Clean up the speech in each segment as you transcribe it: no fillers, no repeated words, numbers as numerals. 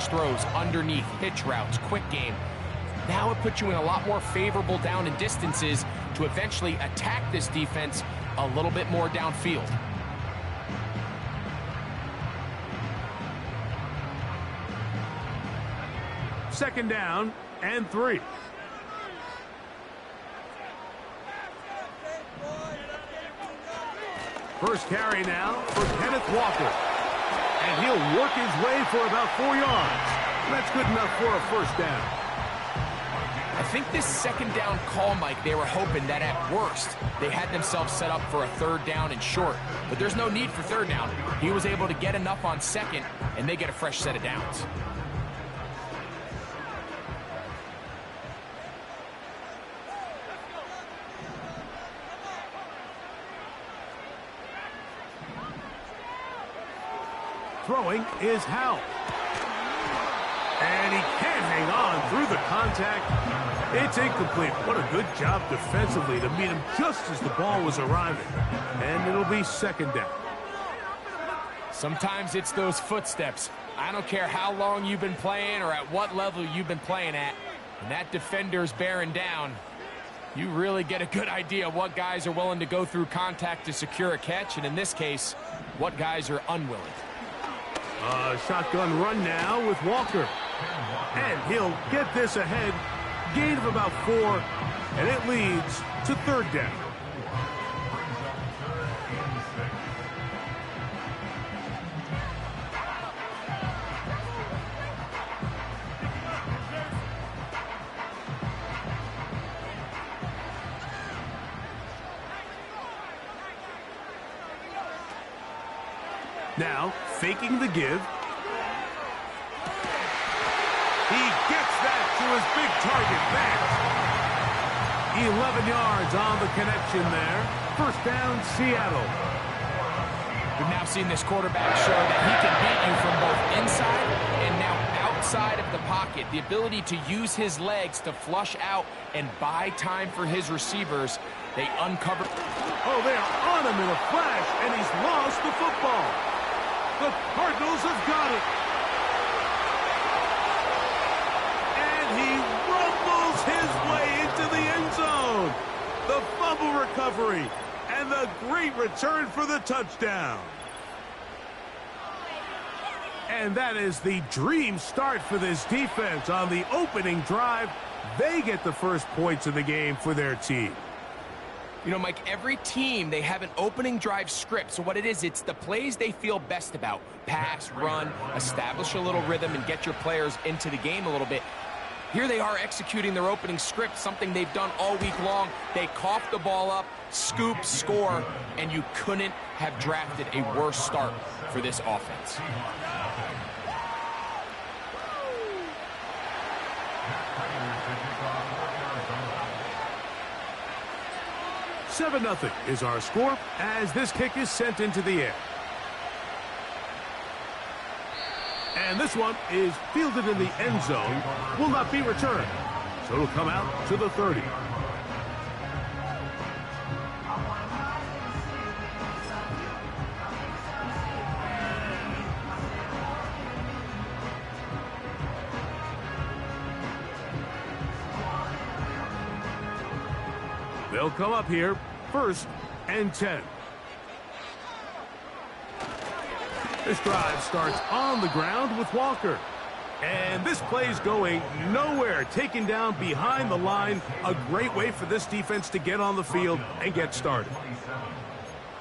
mid-range throws, underneath, hitch routes, quick game. Now it puts you in a lot more favorable down and distances to eventually attack this defense a little bit more downfield. Second down and 3. First carry now for Kenneth Walker. And he'll work his way for about 4 yards. That's good enough for a first down. I think this second down call, Mike, they were hoping that at worst they had themselves set up for a third down and short. But there's no need for third down. He was able to get enough on second, and they get a fresh set of downs. Throwing is Howell. And he can't hang on through the contact. It's incomplete. What a good job defensively to meet him just as the ball was arriving. And it'll be second down. Sometimes it's those footsteps. I don't care how long you've been playing or at what level you've been playing at. When that defender's bearing down, you really get a good idea of what guys are willing to go through contact to secure a catch, and in this case, what guys are unwilling. Shotgun run now with Walker. And he'll get this ahead. Gain of about 4, and it leads to third down. Now, faking the give. He gets that to his big target back. 11 yards on the connection there. First down, Seattle. We've now seen this quarterback show that he can beat you from both inside and now outside of the pocket. The ability to use his legs to flush out and buy time for his receivers. They uncover. Oh, they are on him in a flash, and he's lost the football. The Cardinals have got it. And he rumbles his way into the end zone. The fumble recovery and the great return for the touchdown. And that is the dream start for this defense on the opening drive. They get the first points of the game for their team. You know, Mike, every team, they have an opening drive script. So what it is, it's the plays they feel best about. Pass, run, establish a little rhythm, and get your players into the game a little bit. Here they are executing their opening script, something they've done all week long. They cough the ball up, scoop, score, and you couldn't have drafted a worse start for this offense. 7-0 is our score as this kick is sent into the air. And this one is fielded in the end zone, will not be returned. So it'll come out to the 30. They'll come up here, 1st and 10. This drive starts on the ground with Walker. And this play's going nowhere, taken down behind the line. A great way for this defense to get on the field and get started.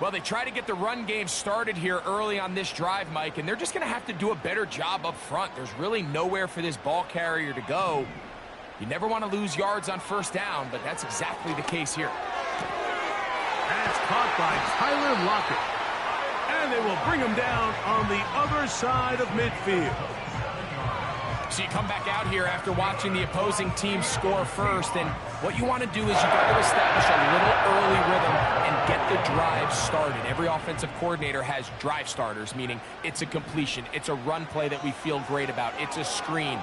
Well, they try to get the run game started here early on this drive, Mike, and they're just going to have to do a better job up front. There's really nowhere for this ball carrier to go. You never want to lose yards on 1st down, but that's exactly the case here. That's caught by Tyler Lockett. And they will bring him down on the other side of midfield. So you come back out here after watching the opposing team score first, and what you want to do is you got to establish a little early rhythm and get the drive started. Every offensive coordinator has drive starters, meaning it's a completion, it's a run play that we feel great about, it's a screen.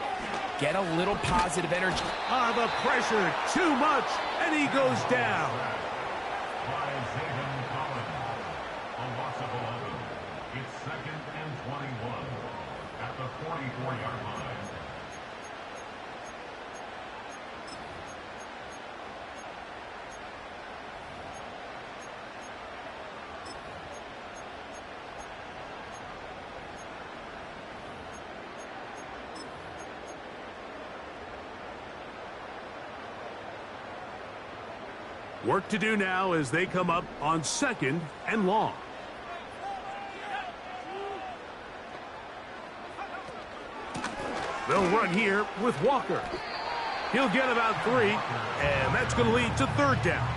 Get a little positive energy. The pressure, too much, and he goes down. It's 2nd and 21 at the 44-yard line. Work to do now as they come up on 2nd and long. They'll run here with Walker. He'll get about 3, and that's going to lead to 3rd down.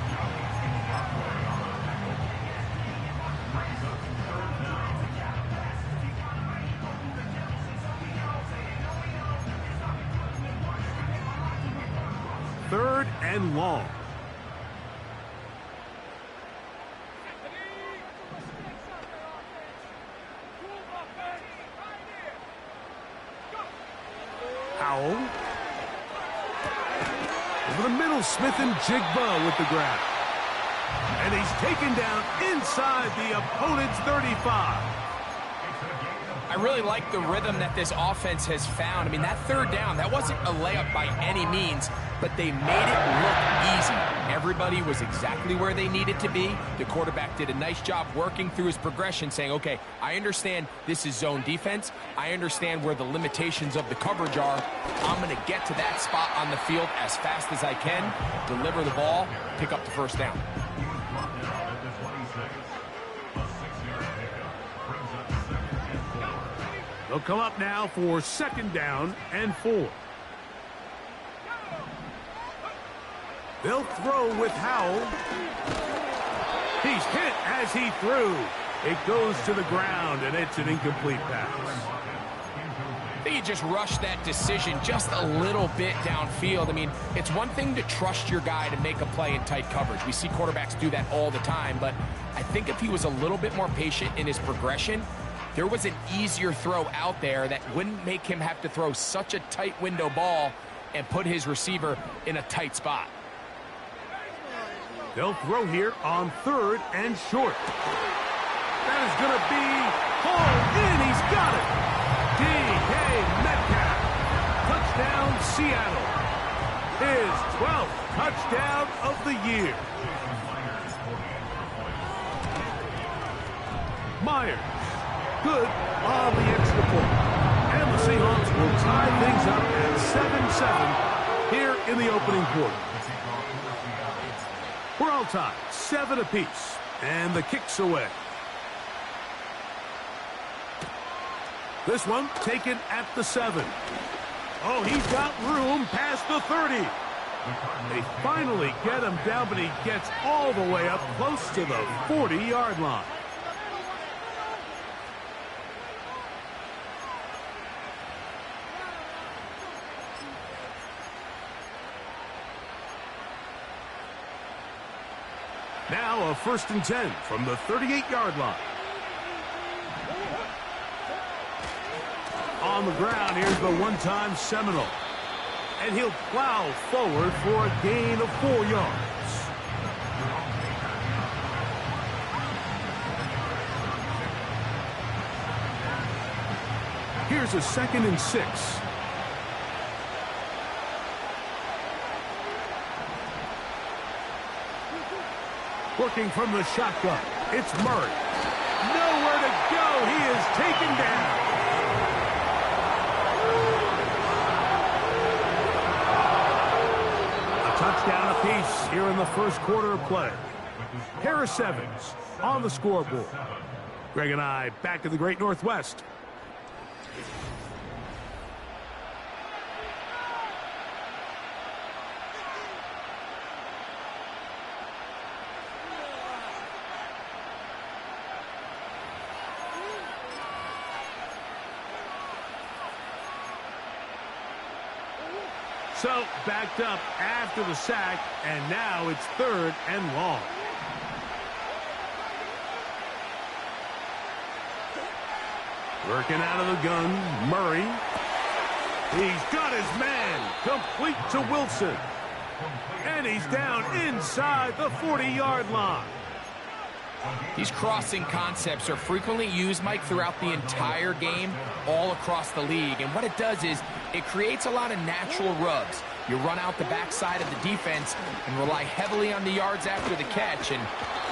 Third and long. Howell. Over the middle, Smith and Jigba with the grab. And he's taken down inside the opponent's 35. I really like the rhythm that this offense has found. I mean, that 3rd down, that wasn't a layup by any means, but they made it look easy. Everybody was exactly where they needed to be. The quarterback did a nice job working through his progression, saying, okay, I understand this is zone defense. I understand where the limitations of the coverage are. I'm going to get to that spot on the field as fast as I can, deliver the ball, pick up the 1st down. They'll come up now for 2nd down and 4. They'll throw with Howell. He's hit as he threw. It goes to the ground, and it's an incomplete pass. I think he just rushed that decision just a little bit downfield. I mean, it's one thing to trust your guy to make a play in tight coverage. We see quarterbacks do that all the time, but I think if he was a little bit more patient in his progression, there was an easier throw out there that wouldn't make him have to throw such a tight window ball and put his receiver in a tight spot. They'll throw here on 3rd and short. That is going to be hauled in. He's got it. D.K. Metcalf. Touchdown, Seattle. His 12th touchdown of the year. Myers. Good on the extra point. And the Seahawks will tie things up at 7-7 here in the opening quarter. We're all tied, 7 apiece, and the kick's away. This one taken at the 7. Oh, he's got room past the 30. They finally get him down, but he gets all the way up close to the 40-yard line. Now a 1st and 10 from the 38-yard line. On the ground, here's the one-time Seminole. And he'll plow forward for a gain of 4 yards. Here's a 2nd and 6. Working from the shotgun, it's Murray. Nowhere to go. He is taken down. A touchdown apiece here in the 1st quarter of play. Harris Evans on the scoreboard. Greg and I back in the Great Northwest. So, backed up after the sack, and now it's 3rd and long. Working out of the gun, Murray. He's got his man, complete to Wilson. And he's down inside the 40-yard line. These crossing concepts are frequently used, Mike, throughout the entire game, all across the league. And what it does is it creates a lot of natural rubs. You run out the backside of the defense and rely heavily on the yards after the catch, and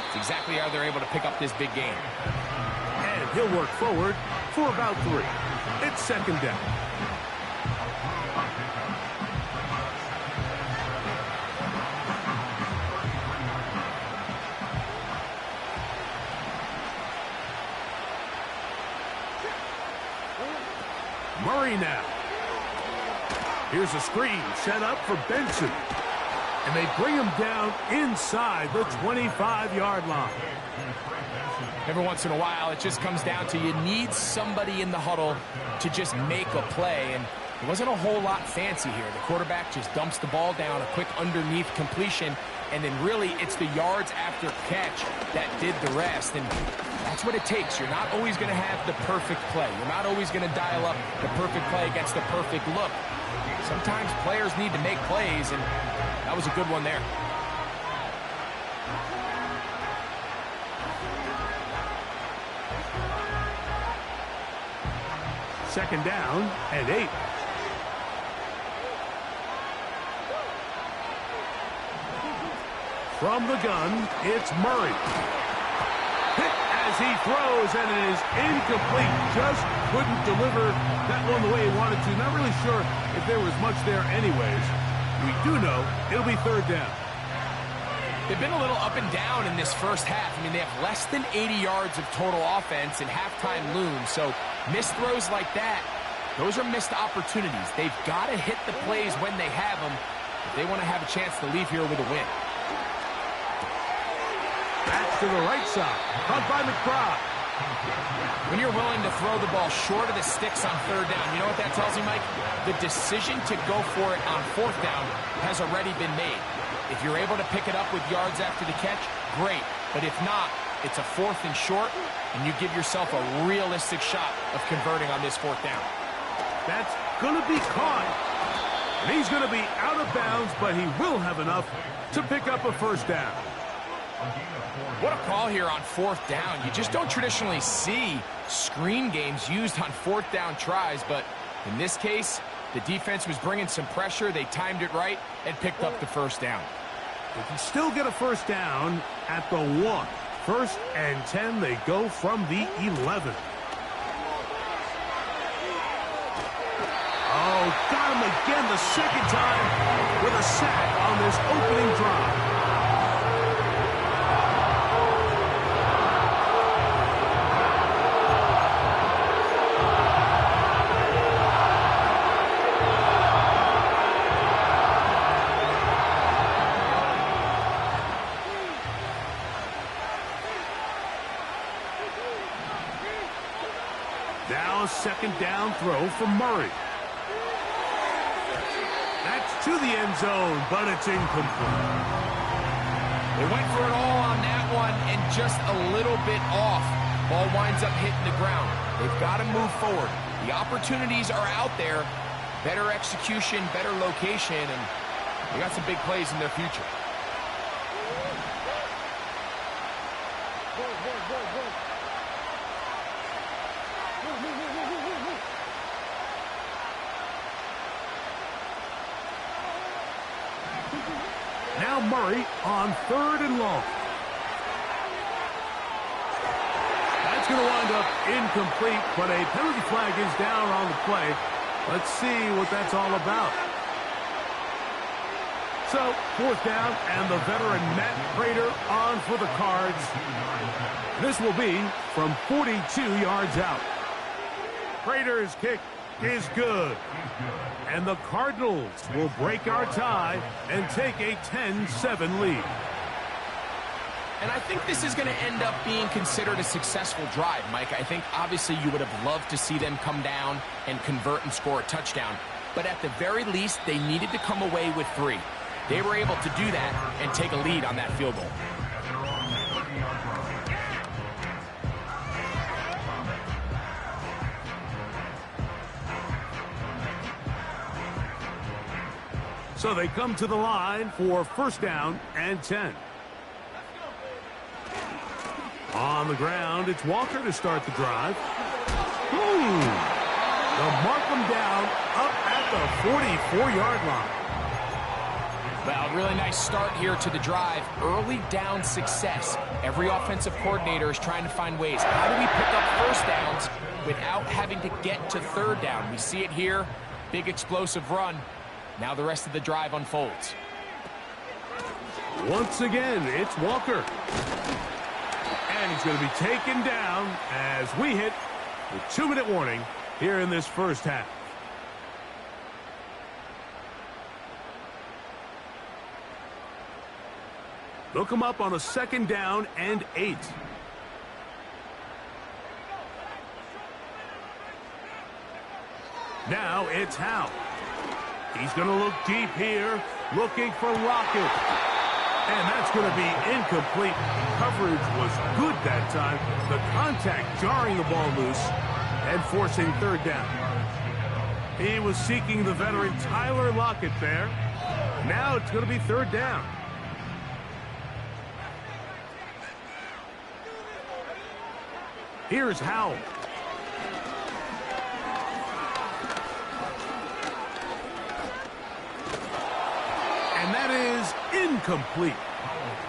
it's exactly how they're able to pick up this big game. And he'll work forward for about 3. It's 2nd down. Murray now. Here's a screen set up for Benson. And they bring him down inside the 25-yard line. Every once in a while, it just comes down to you need somebody in the huddle to just make a play. And it wasn't a whole lot fancy here. The quarterback just dumps the ball down, a quick underneath completion, and then really it's the yards after catch that did the rest. And that's what it takes. You're not always going to have the perfect play. You're not always going to dial up the perfect play against the perfect look. Sometimes players need to make plays, and that was a good one there. Second down and 8. From the gun, it's Murray. Hit as he throws, and it is incomplete. Just couldn't deliver that one the way he wanted to. Not really sure if there was much there anyways. We do know it'll be third down. They've been a little up and down in this first half. I mean, they have less than 80 yards of total offense, and halftime looms. So missed throws like that, those are missed opportunities. They've got to hit the plays when they have them if they want to have a chance to leave here with a win. Back to the right side. Caught by McBride. When you're willing to throw the ball short of the sticks on third down, you know what that tells you, Mike? The decision to go for it on fourth down has already been made. If you're able to pick it up with yards after the catch, great. But if not, it's a fourth and short, and you give yourself a realistic shot of converting on this fourth down. That's going to be caught. And he's going to be out of bounds, but he will have enough to pick up a first down. What a call here on fourth down. You just don't traditionally see screen games used on fourth down tries, but in this case, the defense was bringing some pressure. They timed it right and picked up the first down. They can still get a first down at the 1. 1st and 10, they go from the 11. Oh, got him again the second time with a sack on this opening drive. Now a second down throw from Murray. That's to the end zone, but it's incomplete. They went for it all on that one and just a little bit off. Ball winds up hitting the ground. They've got to move forward. The opportunities are out there. Better execution, better location, and they got some big plays in their future. Now Murray on 3rd and long. That's going to wind up incomplete, but a penalty flag is down on the play. Let's see what that's all about. So, fourth down, and the veteran Matt Prater on for the Cards. This will be from 42 yards out. Prater's kick is good. And the Cardinals will break our tie and take a 10-7 lead. And I think this is going to end up being considered a successful drive, Mike. I think obviously you would have loved to see them come down and convert and score a touchdown. But at the very least, they needed to come away with 3. They were able to do that and take a lead on that field goal. So they come to the line for first down and 10. On the ground, it's Walker to start the drive. They'll mark them down up at the 44-yard line. Well, really nice start here to the drive. Early down success. Every offensive coordinator is trying to find ways. How do we pick up first downs without having to get to third down? We see it here. Big explosive run. Now the rest of the drive unfolds. Once again, it's Walker. And he's going to be taken down as we hit the 2-minute warning here in this first half. They'll come up on a 2nd down and 8. Now it's Howe. He's going to look deep here, looking for Lockett. And that's going to be incomplete. Coverage was good that time. The contact jarring the ball loose and forcing 3rd down. He was seeking the veteran Tyler Lockett there. Now it's going to be 3rd down. Here's Howell. And that is incomplete.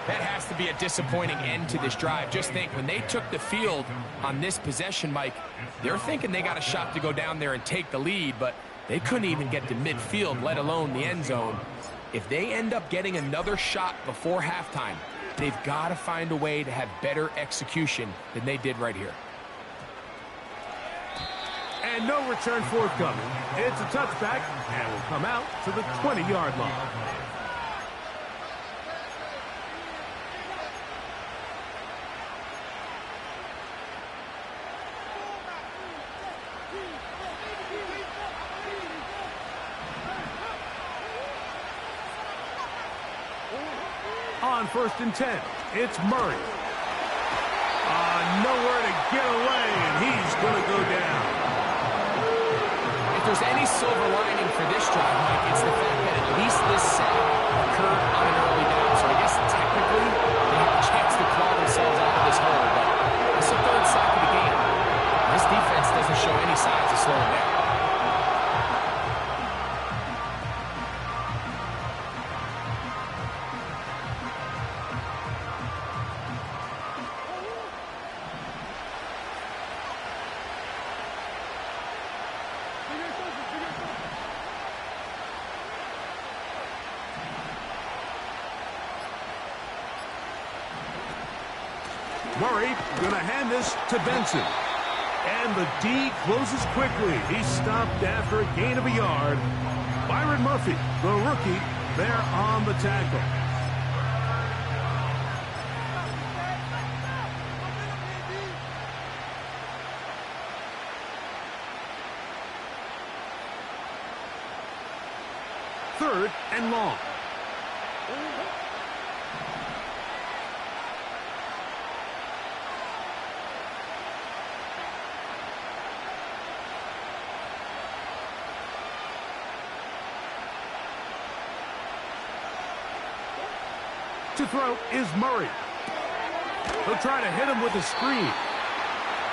That has to be a disappointing end to this drive. Just think, when they took the field on this possession, Mike, they're thinking they got a shot to go down there and take the lead, but they couldn't even get to midfield, let alone the end zone. If they end up getting another shot before halftime, they've got to find a way to have better execution than they did right here. And no return forthcoming. It's a touchback, and will come out to the 20-yard line. On 1st and 10, it's Murray. Nowhere to get away, and he's going to go down. If there's any silver lining for this drive, Mike, it's the fact that at least this sack occurred on an early down. So I guess technically they have a chance to claw themselves out of this hole, but it's the 3rd sack of the game. This defense doesn't show any signs of slowing down. Murray going to hand this to Benson. And the D closes quickly. He stopped after a gain of a yard. Byron Murphy, the rookie, there on the tackle. Third and long. To throw is Murray. They'll try to hit him with a screen.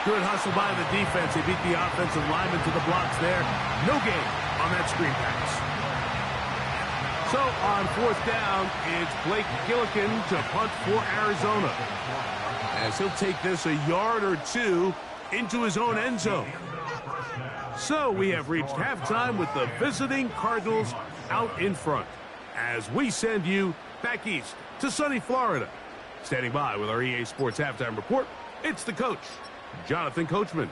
Good hustle by the defense. They beat the offensive lineman to the blocks there. No gain on that screen pass. So on 4th down, it's Blake Gillikin to punt for Arizona, as he'll take this a yard or 2 into his own end zone. So we have reached halftime with the visiting Cardinals out in front, as we send you back east to sunny Florida. Standing by with our EA Sports Halftime Report, it's the coach, Jonathan Coachman.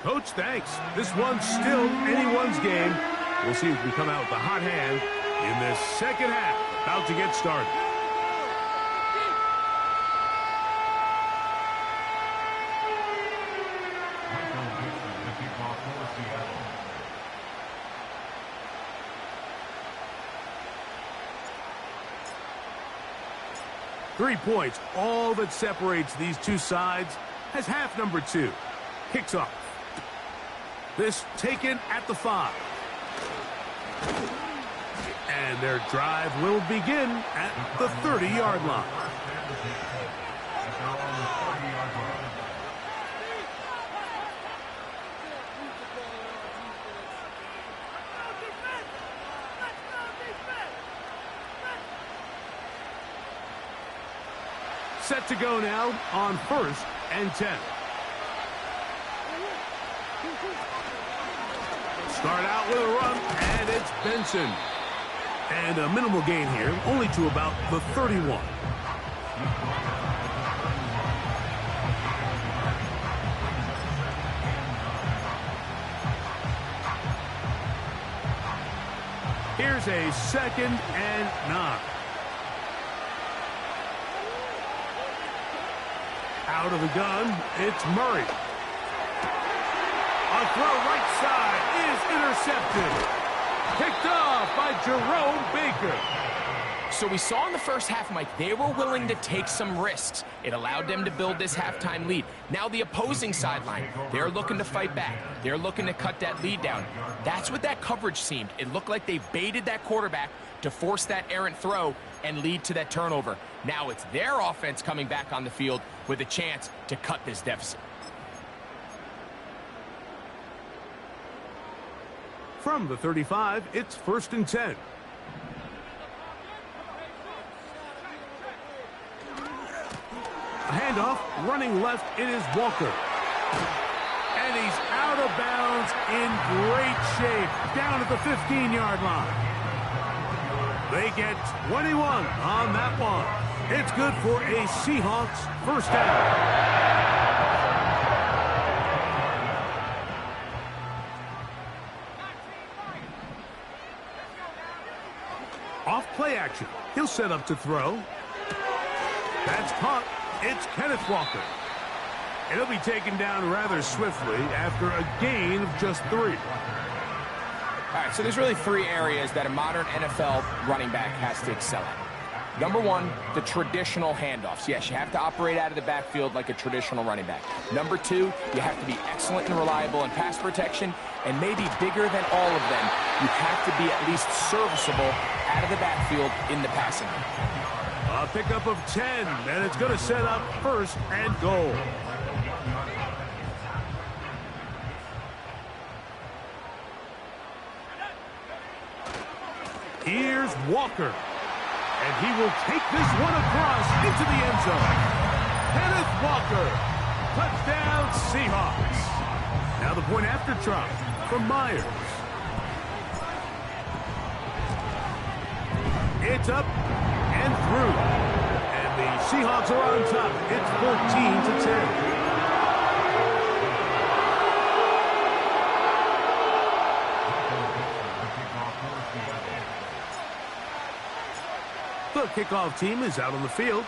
Coach, thanks. This one's still anyone's game. We'll see if we come out with a hot hand in this 2nd half, about to get started. Three points, all that separates these two sides, as half number 2 kicks off. This taken at the 5. And their drive will begin at the 30-yard line. Set to go now on 1st and 10. Start out with a run, and it's Benson. And a minimal gain here, only to about the 31. Here's a 2nd and 9. Out of the gun, it's Murray. A throw right side is intercepted. Picked off by Jerome Baker. So we saw in the first half, Mike, they were willing to take some risks. It allowed them to build this halftime lead. Now the opposing sideline, they're looking to fight back. They're looking to cut that lead down. That's what that coverage seemed. It looked like they baited that quarterback to force that errant throw and lead to that turnover. Now it's their offense coming back on the field with a chance to cut this deficit. From the 35, it's 1st and 10. A handoff, running left, it is Walker. And he's out of bounds in great shape, down at the 15-yard line. They get 21 on that one. It's good for a Seahawks first down. Off play action. He'll set up to throw. That's caught. It's Kenneth Walker. And he'll be taken down rather swiftly after a gain of just 3. All right, so there's really 3 areas that a modern NFL running back has to excel at. Number 1, the traditional handoffs. Yes, you have to operate out of the backfield like a traditional running back. Number 2, you have to be excellent and reliable in pass protection. And maybe bigger than all of them, you have to be at least serviceable out of the backfield in the passing game. A pickup of 10, and it's going to set up 1st and goal. Here's Walker. And he will take this one across into the end zone. Kenneth Walker. Touchdown, Seahawks. Now the point after try from Myers. It's up and through. And the Seahawks are on top. It's 14-10. The kickoff team is out on the field,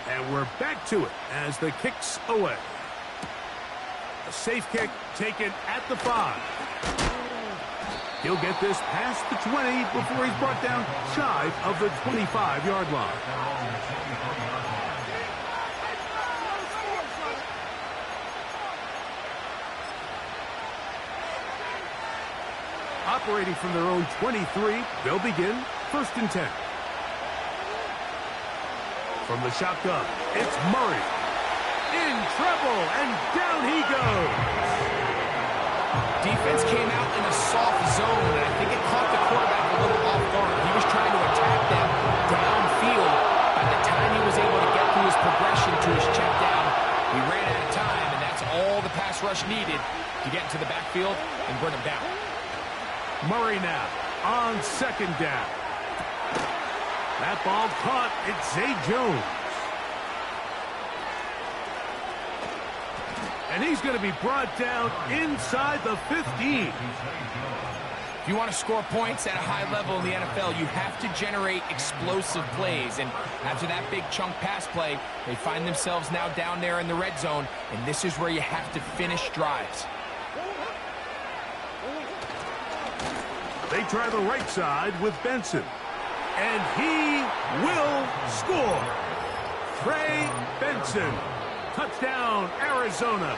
and we're back to it as the kick's away. A safe kick taken at the 5. He'll get this past the 20 before he's brought down shy of the 25-yard line. Operating from their own 23, they'll begin 1st and 10. From the shotgun, it's Murray. In trouble, and down he goes. Defense came out in a soft zone, and I think it caught the quarterback a little off guard. He was trying to attack them downfield. By the time he was able to get through his progression to his check down, he ran out of time, and that's all the pass rush needed to get into the backfield and bring him down. Murray now on 2nd down. That ball caught. It's Zay Jones. And he's going to be brought down inside the 15. If you want to score points at a high level in the NFL, you have to generate explosive plays. And after that big chunk pass play, they find themselves now down there in the red zone. And this is where you have to finish drives. They try the right side with Benson. And he will score. Trey Benson. Touchdown, Arizona.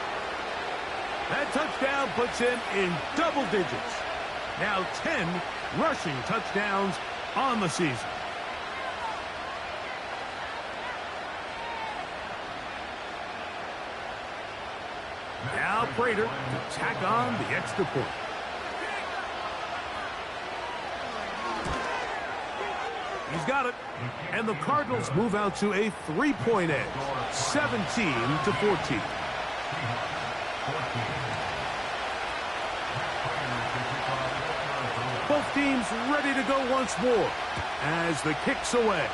That touchdown puts him in double digits. Now 10 rushing touchdowns on the season. Now Prater to tack on the extra point. He's got it. And the Cardinals move out to a 3-point edge, 17-14. Both teams ready to go once more as the kick's away.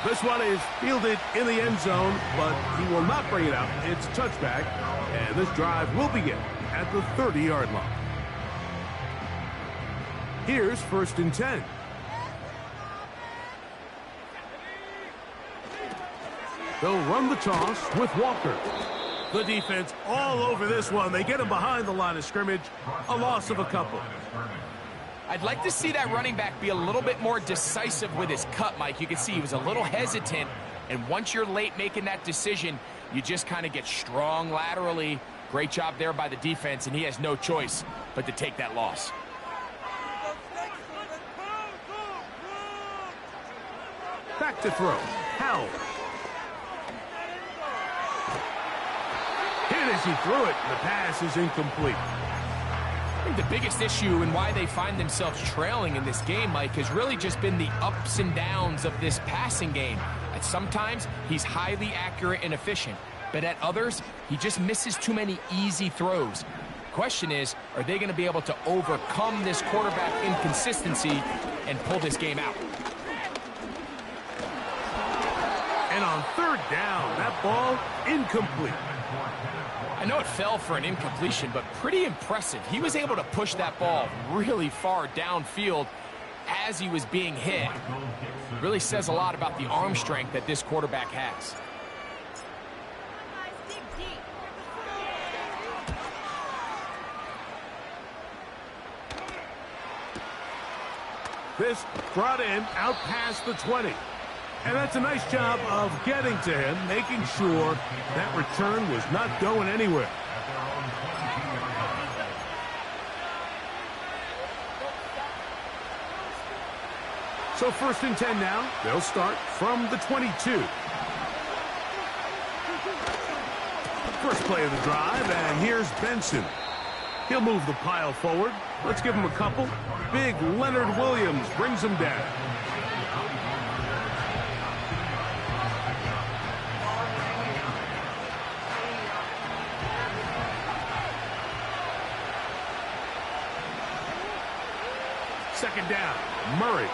This one is fielded in the end zone, but he will not bring it out. It's a touchback, and this drive will begin at the 30-yard line. Here's 1st and 10. They'll run the toss with Walker. The defense all over this one. They get him behind the line of scrimmage. A loss of a couple. I'd like to see that running back be a little bit more decisive with his cut, Mike. You can see he was a little hesitant, and once you're late making that decision, you just kind of get strong laterally. Great job there by the defense, and he has no choice but to take that loss. Back to throw. Howell. Hit as he threw it. The pass is incomplete. I think the biggest issue and why they find themselves trailing in this game, Mike, has really just been the ups and downs of this passing game. At sometimes, he's highly accurate and efficient, but at others, he just misses too many easy throws. Question is, are they going to be able to overcome this quarterback inconsistency and pull this game out? And on third down, that ball incomplete. I know it fell for an incompletion, but pretty impressive. He was able to push that ball really far downfield as he was being hit. Really says a lot about the arm strength that this quarterback has. This brought in out past the 20. And that's a nice job of getting to him, making sure that return was not going anywhere. So 1st and 10 now. They'll start from the 22. First play of the drive, and here's Benson. He'll move the pile forward. Let's give him a couple. Big Leonard Williams brings him down. Second down, Murray.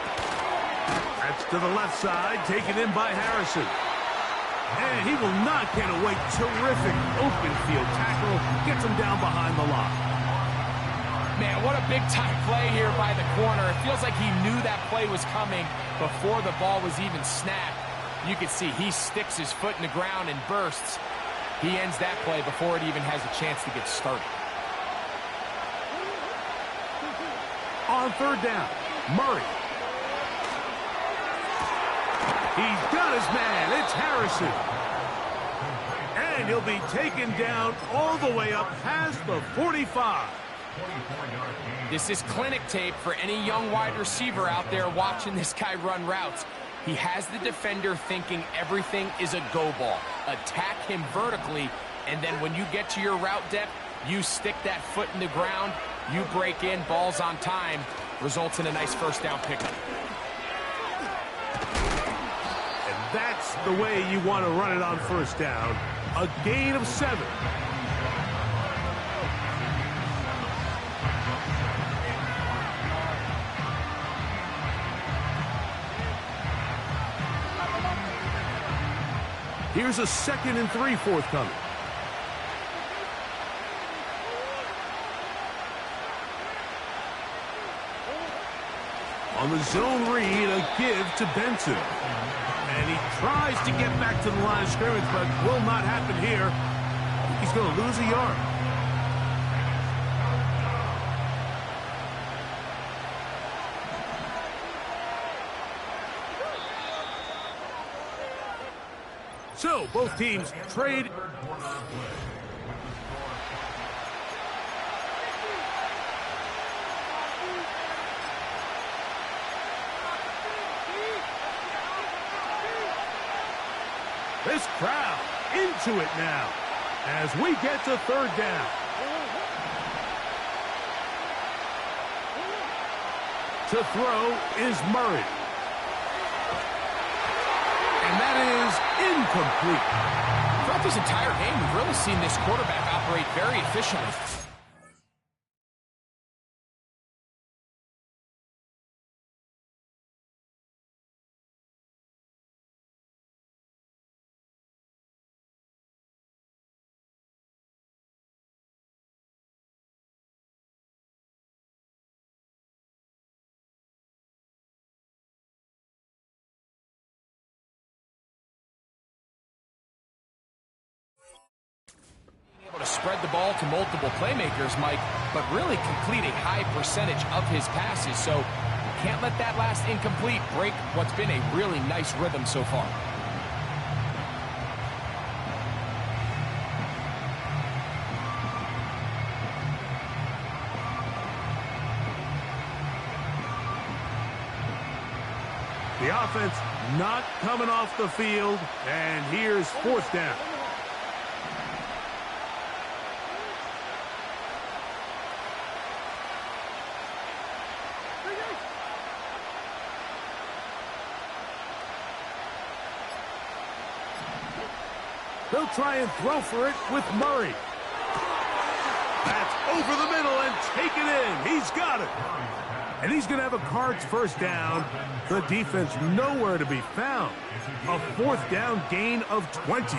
That's to the left side, taken in by Harrison. And he will not get away. Terrific open field tackle. Gets him down behind the line. Man, what a big-time play here by the corner. It feels like he knew that play was coming before the ball was even snapped. You can see he sticks his foot in the ground and bursts. He ends that play before it even has a chance to get started. On third down, Murray. He's got his man. It's Harrison. And he'll be taken down all the way up past the 45. This is clinic tape for any young wide receiver out there watching this guy run routes. He has the defender thinking everything is a go ball. Attack him vertically, and then when you get to your route depth, you stick that foot in the ground, you break in, balls on time, results in a nice first down pickup. And that's the way you want to run it on first down. A gain of 7. Here's a 2nd and 3 forthcoming. On the zone read, a give to Benson. And he tries to get back to the line of scrimmage, but will not happen here. He's going to lose a yard. So, both teams trade. This crowd into it now as we get to third down. To throw is Murray. And that is incomplete. Throughout this entire game, we've really seen this quarterback operate very efficiently. spread the ball to multiple playmakers, Mike, but really complete a high percentage of his passes. So you can't let that last incomplete break what's been a really nice rhythm so far. The offense not coming off the field, and here's fourth down. They'll try and throw for it with Murray. That's over the middle and taken in. He's got it. And he's going to have a Cards first down. The defense nowhere to be found. A fourth down gain of 20.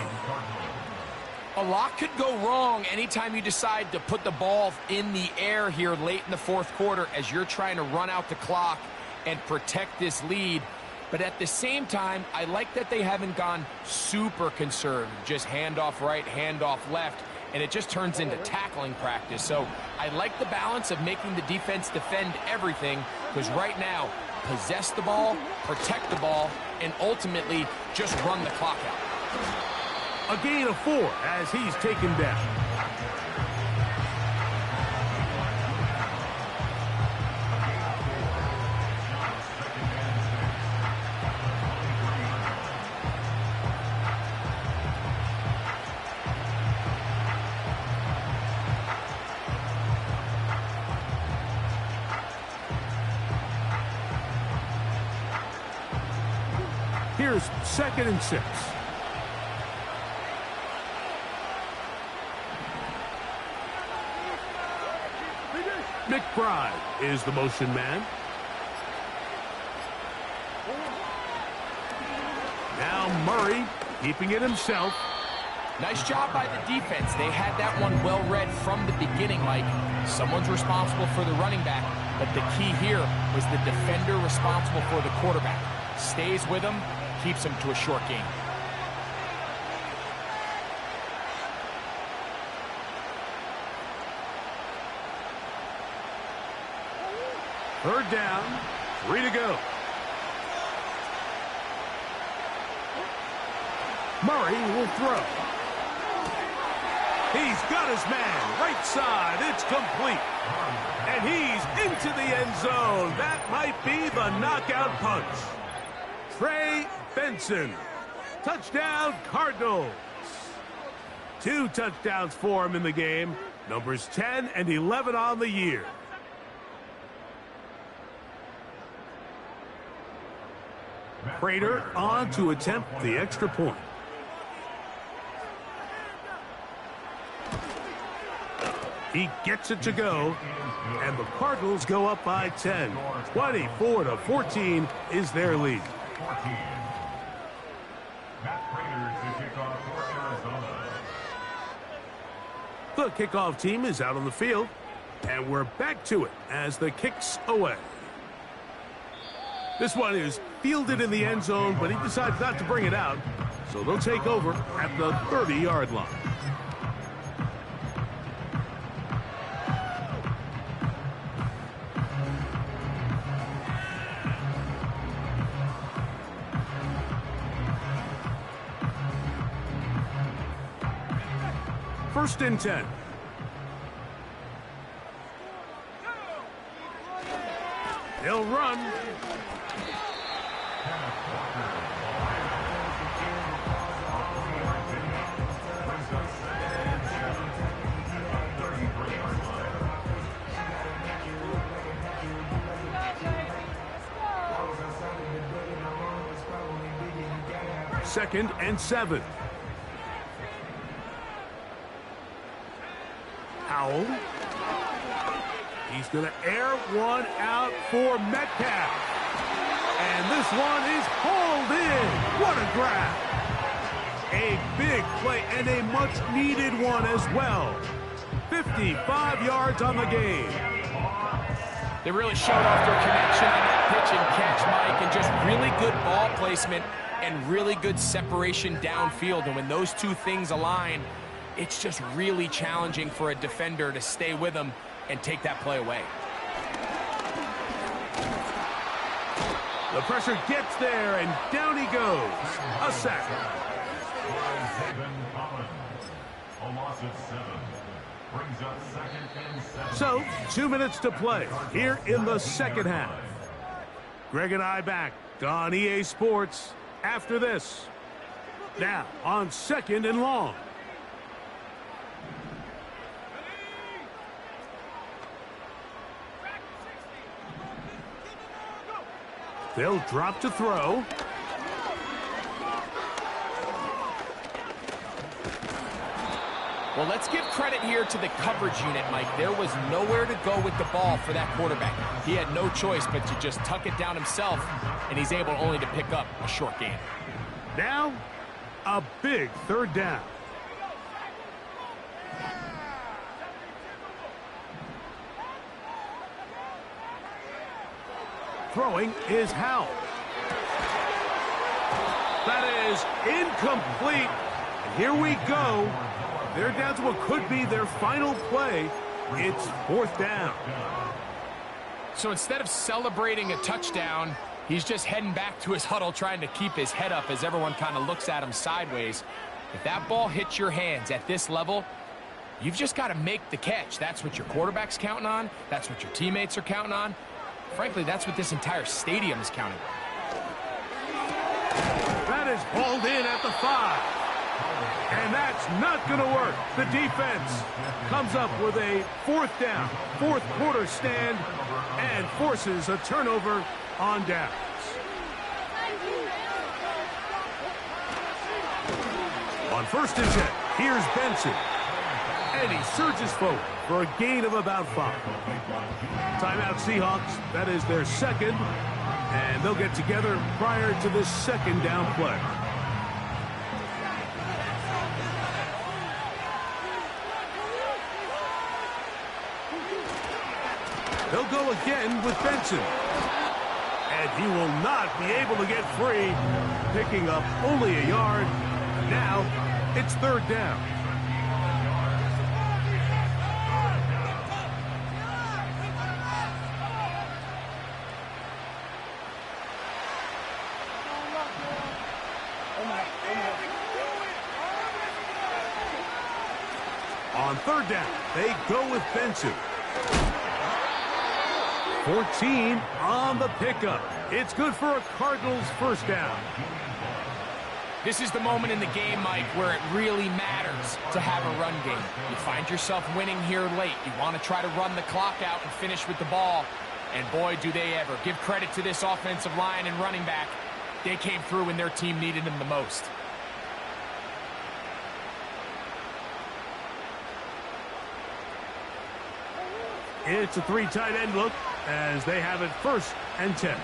A lot could go wrong anytime you decide to put the ball in the air here late in the fourth quarter as you're trying to run out the clock and protect this lead. But at the same time, I like that they haven't gone super conservative. Just handoff right, handoff left, and it just turns into tackling practice. So I like the balance of making the defense defend everything, because right now, possess the ball, protect the ball, and ultimately just run the clock out. A gain of 4 as he's taken down. Here's 2nd and 6. McBride is the motion man. Now Murray keeping it himself. Nice job by the defense. They had that one well read from the beginning, Mike. Someone's responsible for the running back, but the key here was the defender responsible for the quarterback. Stays with him, keeps him to a short game. Third down, 3 to go. Murray will throw. He's got his man, right side, it's complete. And he's into the end zone. That might be the knockout punch. Trey Benson, touchdown Cardinals. 2 touchdowns for him in the game. Numbers 10 and 11 on the year. Prater on to attempt the extra point. He gets it to go, and the Cardinals go up by 10. 24-14 is their lead. The kickoff team is out on the field, and we're back to it as the kick's away. This one is fielded in the end zone, but he decides not to bring it out, so they'll take over at the 30-yard line. First and 10. He'll run. Second and 7. Howell. He's going to air one out for Metcalf. And this one is hauled in. What a grab. A big play and a much-needed one as well. 55 yards on the game. They really showed off their connection on that pitch and catch, Mike, and just really good ball placement and really good separation downfield. And when those two things align, it's just really challenging for a defender to stay with him and take that play away. The pressure gets there, and down he goes. A sack. A loss of 7. Brings up 2nd and 7. So, 2 minutes to play here in the second half. Greg and I back on EA Sports after this. Now, on 2nd and long. They'll drop to throw. Well, let's give credit here to the coverage unit, Mike. There was nowhere to go with the ball for that quarterback. He had no choice but to just tuck it down himself, and he's able only to pick up a short gain. Now, a big 3rd down. Throwing is Howell. That is incomplete. And here we go. They're down to what could be their final play. It's 4th down. So instead of celebrating a touchdown, he's just heading back to his huddle trying to keep his head up as everyone kind of looks at him sideways. If that ball hits your hands at this level, you've just got to make the catch. That's what your quarterback's counting on. That's what your teammates are counting on. Frankly, that's what this entire stadium is counting on. That is hauled in at the 5. And that's not going to work. The defense comes up with a 4th down, 4th quarter stand, and forces a turnover on downs. On 1st and 10, here's Benson. And he surges forward for a gain of about 5. Timeout Seahawks. That is their 2nd. And they'll get together prior to this 2nd down play. They'll go again with Benson. And he will not be able to get free, picking up only a yard. Now, it's 3rd down. On 3rd down, they go with Benson. 14 on the pickup. It's good for a Cardinals 1st down. This is the moment in the game, Mike, where it really matters to have a run game. You find yourself winning here late. You want to try to run the clock out and finish with the ball. And boy, do they ever. Give credit to this offensive line and running back. They came through when their team needed them the most. It's a 3 tight end look as they have it 1st and 10.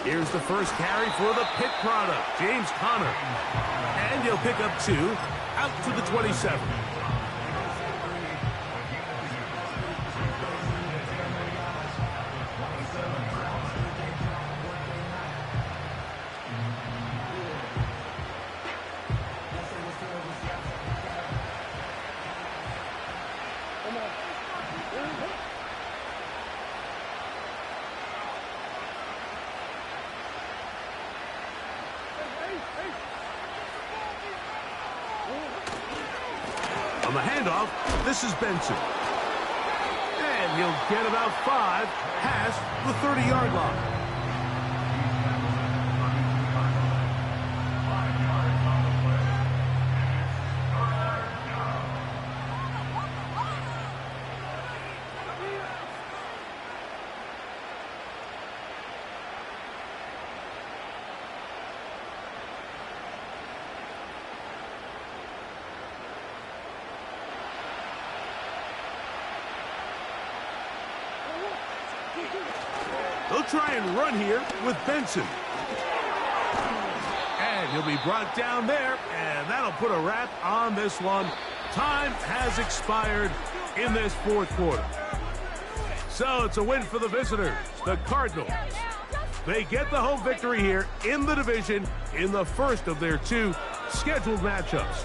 Here's the first carry for the Pitt product, James Conner. And he'll pick up 2 out to the 27. On the handoff, this is Benson. And he'll get about 5 past the 30-yard line. They'll try and run here with Benson. And he'll be brought down there, and that'll put a wrap on this one. Time has expired in this 4th quarter. So it's a win for the visitors, the Cardinals. They get the home victory here in the division in the first of their 2 scheduled matchups.